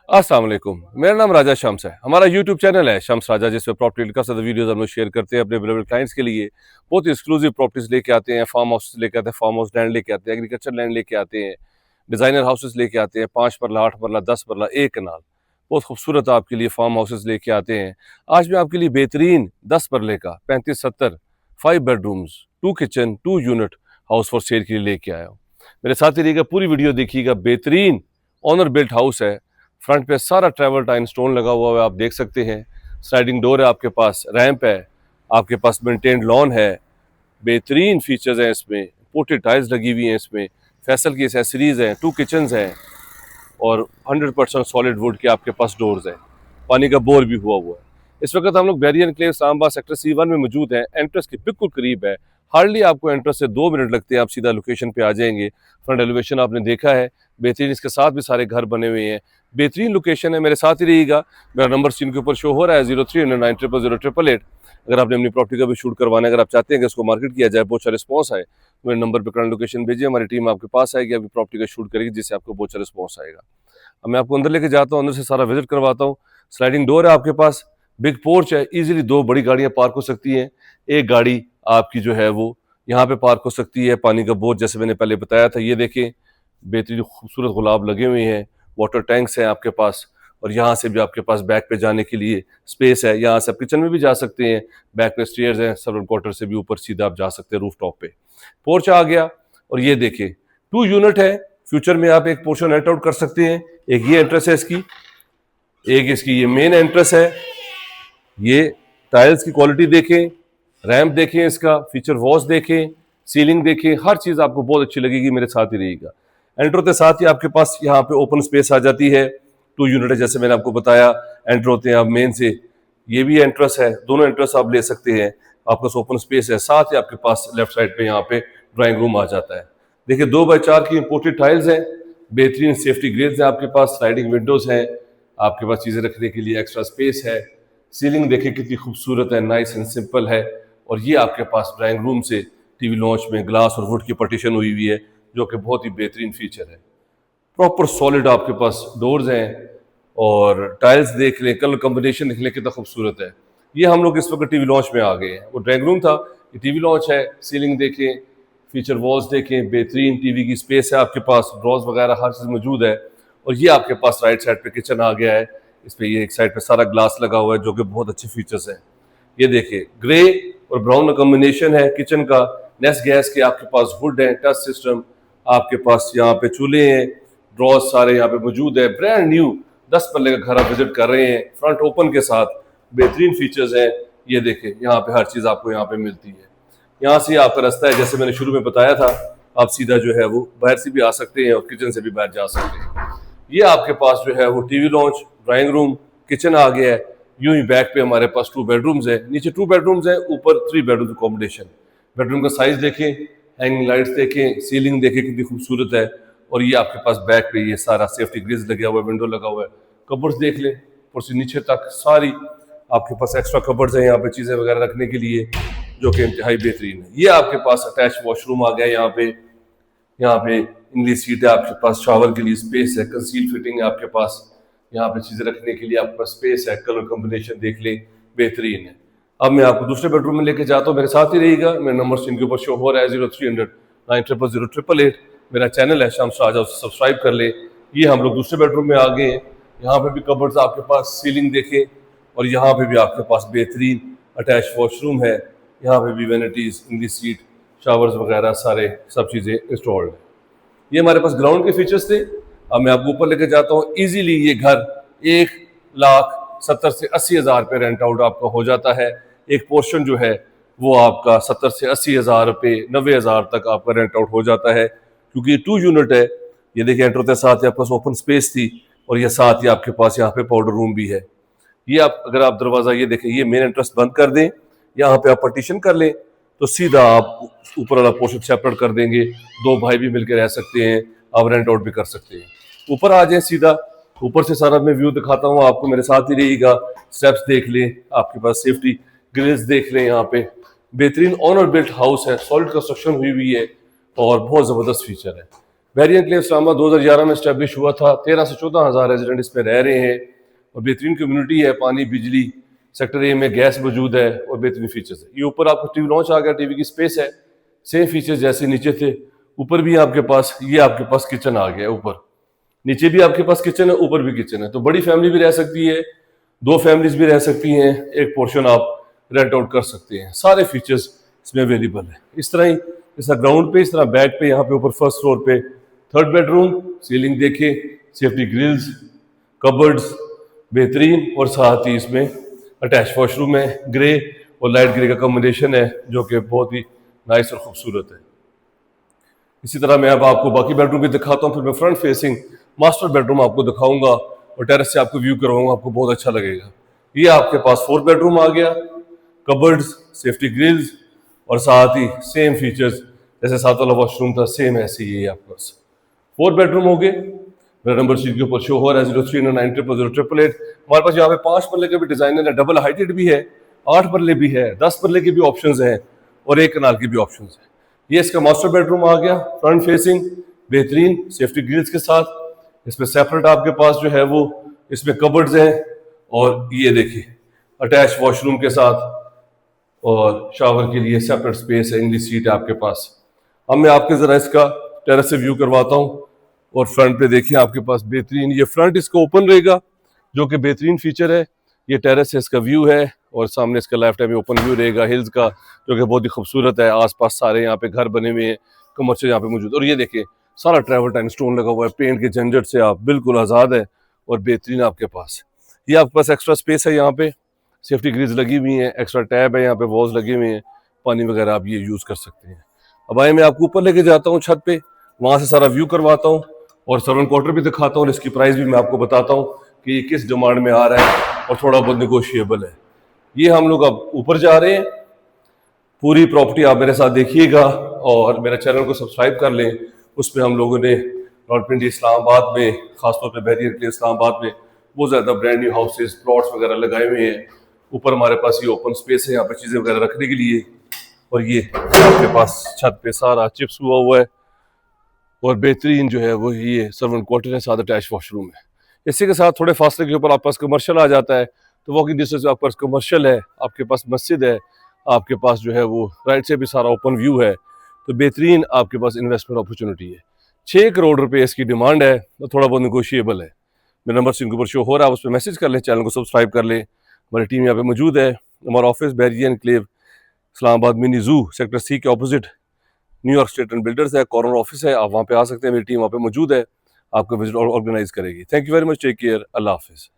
अस्सलाम वालेकुम। मेरा नाम राजा शम्स है। हमारा यूट्यूब चैनल है शम्स राजा, जिसमें प्रॉपर्टी डील का साथ वीडियोस हम लोग शेयर करते हैं अपने अवेलेबल क्लाइंट्स के लिए। बहुत एक्सक्लूसिव प्रॉपर्टीज लेके आते हैं, फार्म हाउस लेके आते हैं, फार्म हाउस लैंड लेके आते हैं, एग्रीकल्चर लैंड लेके आते हैं, डिजाइनर हाउसेस लेके आते हैं, 5 मरला, 8 मरला, 10 मरला, 1 कनाल। बहुत खूबसूरत आपके लिए फार्म हाउसेस लेके आते हैं। आज मैं आपके लिए बेहतरीन 10 मरले का 35-70 5 bedrooms 2 kitchen 2 unit house for sale के लिए लेके आया हूँ। मेरे साथ ही रहिएगा, पूरी वीडियो देखिएगा। बेहतरीन ऑनर बिल्ट हाउस है। फ्रंट पे सारा ट्रैवल टाइन स्टोन लगा हुआ है, आप देख सकते हैं। स्लाइडिंग डोर है, आपके पास रैंप है, आपके पास मेंटेन्ड लॉन है। बेहतरीन फीचर्स हैं इसमें, पोर्टेड टाइल्स लगी हुई हैं इसमें, फैसल की एसेसरीज हैं, 2 किचन्स हैं और 100% सॉलिड वुड के आपके पास डोर्स हैं। पानी का बोर भी हुआ है। इस वक्त हम लोग barrier enclave Islamabad sector C1 में मौजूद हैं। एंट्रेंस के बिल्कुल करीब है। हार्डली आपको एंट्रेंस से 2 मिनट लगते हैं, आप सीधा लोकेशन पे आ जाएंगे। फ्रंट एलिवेशन आपने देखा है, बेहतरीन। इसके साथ भी सारे घर बने हुए हैं। बेहतरीन लोकेशन है। मेरे साथ ही रहिएगा। मेरा नंबर स्क्रीन के ऊपर शो हो रहा है 0309000888। अगर आपने अपनी प्रॉपर्टी का भी शूट करवाना है, अगर आप चाहते हैं कि उसको मार्केट किया जाए, बहुत अच्छा रिस्पॉन्स आए, तो मेरे नंबर पर करंट लोकेशन भेजिए, हमारी टीम आपके पास आएगी, आपकी प्रॉपर्टी का शूट करेगी, जिससे आपको बहुत अच्छा रिस्पॉन्स आएगा। अब मैं आपको अंदर लेके जाता हूँ, अंदर से सारा विजिट करवाता हूँ। स्लाइडिंग डोर है आपके पास, बिग पोर्च है, इजीली 2 बड़ी गाड़ियां पार्क हो सकती हैं। एक गाड़ी आपकी जो है वो यहाँ पे पार्क हो सकती है। पानी का बोर जैसे मैंने पहले बताया था, ये देखें, बेहतरीन खूबसूरत गुलाब लगे हुए हैं। वाटर टैंक्स हैं आपके पास, और यहाँ से भी आपके पास बैक पे जाने के लिए स्पेस है। यहाँ से आप किचन में भी जा सकते हैं, बैक पे स्टेयर्स हैं, सर्वेंट क्वार्टर से भी ऊपर सीधा आप जा सकते हैं रूफ टॉप पे। पोर्च आ गया, और ये देखिए 2 यूनिट है। फ्यूचर में आप एक पोर्शन रेंट आउट कर सकते हैं। एक ये एंट्रेंस है इसकी, एक इसकी ये मेन एंट्रेंस है। ये टाइल्स की क्वालिटी देखें, रैंप देखें, इसका फीचर वॉल्स देखें, सीलिंग देखें, हर चीज आपको बहुत अच्छी लगेगी। मेरे साथ ही रहिएगा। एंटर होते साथ ही आपके पास यहाँ पे ओपन स्पेस आ जाती है। 2 यूनिट है, जैसे मैंने आपको बताया। एंटर होते हैं आप मेन से, ये भी एंट्रेंस है, दोनों एंट्रेंस आप ले सकते हैं। आपके पास ओपन स्पेस है, साथ ही आपके पास लेफ्ट साइड पे यहाँ पे ड्राइंग रूम आ जाता है। देखिए 2x4 की इंपोर्टेड टाइल्स हैं, बेहतरीन सेफ्टी ग्रिल्स हैं आपके पास, स्लाइडिंग विंडोज हैं, आपके पास चीजें रखने के लिए एक्स्ट्रा स्पेस है। सीलिंग देखिए कितनी खूबसूरत है, नाइस एंड सिंपल है। और ये आपके पास ड्राइंग रूम से टीवी लॉन्च में ग्लास और वुड की पार्टीशन हुई हुई है, जो कि बहुत ही बेहतरीन फीचर है। प्रॉपर सॉलिड आपके पास डोर्स हैं, और टाइल्स देख लें, कलर कॉम्बिनेशन देख लें कितना खूबसूरत है। ये हम लोग इस वक्त टीवी लॉन्च में आ गए हैं। वो ड्राइंग रूम था, ये टीवी लॉन्च है। सीलिंग देखें, फीचर वॉल्स देखें, बेहतरीन टीवी की स्पेस है आपके पास, ड्रॉज वगैरह हर चीज़ मौजूद है। और ये आपके पास राइट साइड पे किचन आ गया है। इस पे ये एक साइड पे सारा ग्लास लगा हुआ है, जो कि बहुत अच्छे फीचर्स हैं। ये देखिए ग्रे और ब्राउन का कॉम्बिनेशन है किचन का। नेस्ट गैस के आपके पास वुड है, टच सिस्टम आपके पास, यहाँ पे चूल्हे हैं, ड्रॉज सारे यहाँ पे मौजूद है। ब्रांड न्यू 10 पल्ले का घर आप विजिट कर रहे हैं, फ्रंट ओपन के साथ, बेहतरीन फीचर्स हैं। ये देखें, यहाँ पे हर चीज़ आपको यहाँ पे मिलती है। यहाँ से आपका रास्ता है, जैसे मैंने शुरू में बताया था, आप सीधा जो है वो बाहर से भी आ सकते हैं और किचन से भी बाहर जा सकते हैं। ये आपके पास जो है वो TV lounge, drawing room, kitchen आ गया है। यूं ही बैक पे हमारे पास 2 बेडरूम्स है, नीचे 2 बेडरूम्स है, ऊपर 3 बेडरूम कॉम्बिनेशन। बेडरूम का साइज देखें, हैंगिंग लाइट्स देखें, सीलिंग देखें कितनी खूबसूरत है। और ये आपके पास बैक पे ये सारा सेफ्टी ग्रिल्स लगा हुआ है, विंडो लगा हुआ है। कबर्ड्स देख लें, ऊपर से नीचे तक सारी आपके पास एक्स्ट्रा कबर्ड्स हैं यहाँ पे चीज़ें वगैरह रखने के लिए, जो कि इंतहाई बेहतरीन है। ये आपके पास अटैच वॉशरूम आ गया यहाँ पे। यहाँ पे इंग्लिश सीट है आपके पास, शावर के लिए स्पेस है, कंसील फिटिंग है आपके पास, यहाँ पे चीज़ें रखने के लिए आपके पास स्पेस है। कलर कॉम्बिनेशन देख लें, बेहतरीन है। अब मैं आपको दूसरे बेडरूम में लेके जाता हूँ, मेरे साथ ही रहिएगा। मेरा नंबर स्क्रीन के ऊपर शो हो रहा है 0300900888। मेरा चैनल है शम्स राजा, उसे सब्सक्राइब कर ले। ये हम लोग दूसरे बेडरूम में आ गए हैं। यहाँ पे भी कबर्ड्स आपके पास, सीलिंग देखें, और यहाँ पे भी आपके पास बेहतरीन अटैच वॉशरूम है। यहाँ पे भी वेनिटीज, इंग्लिश सीट, शावर्स वगैरह सारे सब चीज़ें इंस्टॉल्ड है। ये हमारे पास ग्राउंड के फीचर्स थे। अब मैं आपको ऊपर लेके जाता हूँ। इजीली ये घर 1,70,000 से 80,000 पे रेंट आउट आपका हो जाता है। एक पोर्शन जो है वो आपका 70 से 80,000 पे, 90,000 तक आपका रेंट आउट हो जाता है, क्योंकि ये 2 यूनिट है। ये देखिए एंटर होते साथ ही आपके पास ओपन स्पेस थी, और ये साथ ही आपके पास यहाँ पे पाउडर रूम भी है। ये आप अगर आप दरवाजा ये देखें, ये मेन एंट्रेंस बंद कर दें, यहाँ पे आप पार्टीशन कर लें, तो सीधा आप ऊपर वाला पोर्शन सेपरेट कर देंगे। 2 भाई भी मिलकर रह सकते हैं, आप रेंट आउट भी कर सकते हैं। ऊपर आ जाए सीधा, ऊपर से सारा मैं व्यू दिखाता हूँ आपको, मेरे साथ ही रहिएगा। स्टेप्स देख लें, आपके पास सेफ्टी ग्रिल्स देख लें। यहाँ पे बेहतरीन ऑनर बिल्ट हाउस है, सॉलिड कंस्ट्रक्शन हुई हुई है, और बहुत ज़बरदस्त फीचर है। बैरियर एनक्लेव इस्लामाबाद 2011 में स्टैब्लिश हुआ था। 13 से 14 हज़ार रेजिडेंट इसमें रह रहे हैं और बेहतरीन कम्युनिटी है। पानी, बिजली, सेक्टर ए में गैस मौजूद है और बेहतरीन फीचर्स है। ये ऊपर आपको टीवी लॉन्च आ गया, टीवी की स्पेस है, सेम फीचर्स जैसे नीचे थे। ऊपर भी आपके पास ये आपके पास किचन आ गया, ऊपर नीचे भी आपके पास किचन है, ऊपर भी किचन है। तो बड़ी फैमिली भी रह सकती है, 2 फैमिलीज भी रह सकती हैं, एक पोर्शन आप रेंट आउट कर सकते हैं। सारे फीचर्स इसमें अवेलेबल है। इस तरह ही जैसा ग्राउंड पे, इस तरह बैक पे, यहाँ पे ऊपर फर्स्ट फ्लोर पे 3rd बेडरूम, सीलिंग देखे, सेफ्टी ग्रिल्स, कबर्ड्स बेहतरीन और साथ ही इसमें अटैच वॉशरूम है। ग्रे और लाइट ग्रे का कॉम्बिनेशन है जो कि बहुत ही नाइस और खूबसूरत है। इसी तरह मैं अब आपको बाकी बेडरूम भी दिखाता हूँ, फिर मैं फ्रंट फेसिंग मास्टर बेडरूम आपको दिखाऊंगा और टेरेस से आपको व्यू करवाऊंगा, आपको बहुत अच्छा लगेगा। ये आपके पास 4th बेडरूम आ गया, कबर्ड्स, सेफ्टी ग्रिल्स और साथ ही सेम फीचर्स जैसे 7 वाला वॉशरूम था, सेम ऐसे ही है आपके पास। 4 बेडरूम हो गए। मेरा नंबर शीट के ऊपर शो हो रहा है 0309000888। हमारे पास यहाँ पे 5 पल्ले के भी डिजाइनर है, डबल हाइटेड भी है, 8 पल्ले भी है, 10 पल्ले के भी ऑप्शंस हैं और 1 कनाल की भी ऑप्शंस है। ये इसका मास्टर बेडरूम आ गया, फ्रंट फेसिंग, बेहतरीन सेफ्टी ग्रिल्स के साथ। इसमें सेपरेट आपके पास जो है वो इसमें कबर्ड्स हैं और ये देखिए अटैच वॉशरूम के साथ और शावर के लिए सेपरेट स्पेस है, इंग्लिश सीट है आपके पास। अब मैं आपके जरा इसका टेरेस से व्यू करवाता हूँ और फ्रंट पे देखिए आपके पास बेहतरीन, ये फ्रंट इसका ओपन रहेगा जो कि बेहतरीन फीचर है। ये टेरेस से इसका व्यू है और सामने इसका लेफ्ट टाइम ओपन व्यू रहेगा हिल्स का, जो कि बहुत ही खूबसूरत है। आसपास सारे यहाँ पे घर बने हुए हैं, कमर्शियल यहाँ पे मौजूद। और ये देखिए सारा ट्रैवल टाइम स्टोन लगा हुआ है, पेंट के झंझट से आप बिल्कुल आज़ाद है और बेहतरीन आपके पास। ये आपके पास एक्स्ट्रा स्पेस है, यहाँ पे सेफ्टी ग्रिल्स लगी हुई हैं, एक्स्ट्रा टैब है, यहाँ पे वॉल्स लगे हुए हैं, पानी वगैरह आप ये यूज़ कर सकते हैं। अब आए मैं आपको ऊपर लेके जाता हूँ छत पे, वहाँ से सारा व्यू करवाता हूँ और सर्वेंट क्वार्टर भी दिखाता हूँ और इसकी प्राइस भी मैं आपको बताता हूँ कि ये किस डिमांड में आ रहा है और थोड़ा बहुत नेगोशिएबल है। ये हम लोग अब ऊपर जा रहे हैं। पूरी प्रॉपर्टी आप मेरे साथ देखिएगा और मेरे चैनल को सब्सक्राइब कर लें। उस पर हम लोगों ने रावलपिंडी इस्लामाबाद में, खासतौर पर बैरियर एनक्लेव इस्लामाबाद में बहुत ज़्यादा ब्रांड न्यू हाउसेज, प्लॉट्स वगैरह लगाए हुए हैं। ऊपर हमारे पास ये ओपन स्पेस है, यहाँ पे चीज़ें वगैरह रखने के लिए। और ये आपके पास छत पे सारा चिप्स हुआ है और बेहतरीन जो है वो ये सर्वेंट क्वार्टर है, साथ अटैच वॉशरूम है। इसी के साथ थोड़े फासले के ऊपर आपके पास कमर्शियल आ जाता है, तो वॉकिंग डिस्टेंस आपके पास कमर्शियल है, आपके पास मस्जिद है, आपके पास जो है वो राइट से भी सारा ओपन व्यू है। तो बेहतरीन आपके पास इन्वेस्टमेंट अपॉर्चुनिटी है। 6 करोड़ रुपए इसकी डिमांड है, तो थोड़ा बहुत नेगोशिएबल है। मेरा नंबर स्क्रीन के ऊपर शो हो रहा है, उस पर मैसेज कर लें, चैनल को सब्सक्राइब कर लें। हमारी टीम यहाँ पे मौजूद है। हमारा office barrier enclave Islamabad mini जू सेक्टर C के opposite New York state and builders है, कॉर्नर ऑफिस है। आप वहाँ पे आ सकते हैं, मेरी टीम वहाँ पे मौजूद है, आपको विजिट ऑर्गेनाइज करेगी। Thank you very much, take care, Allah हाफिज़।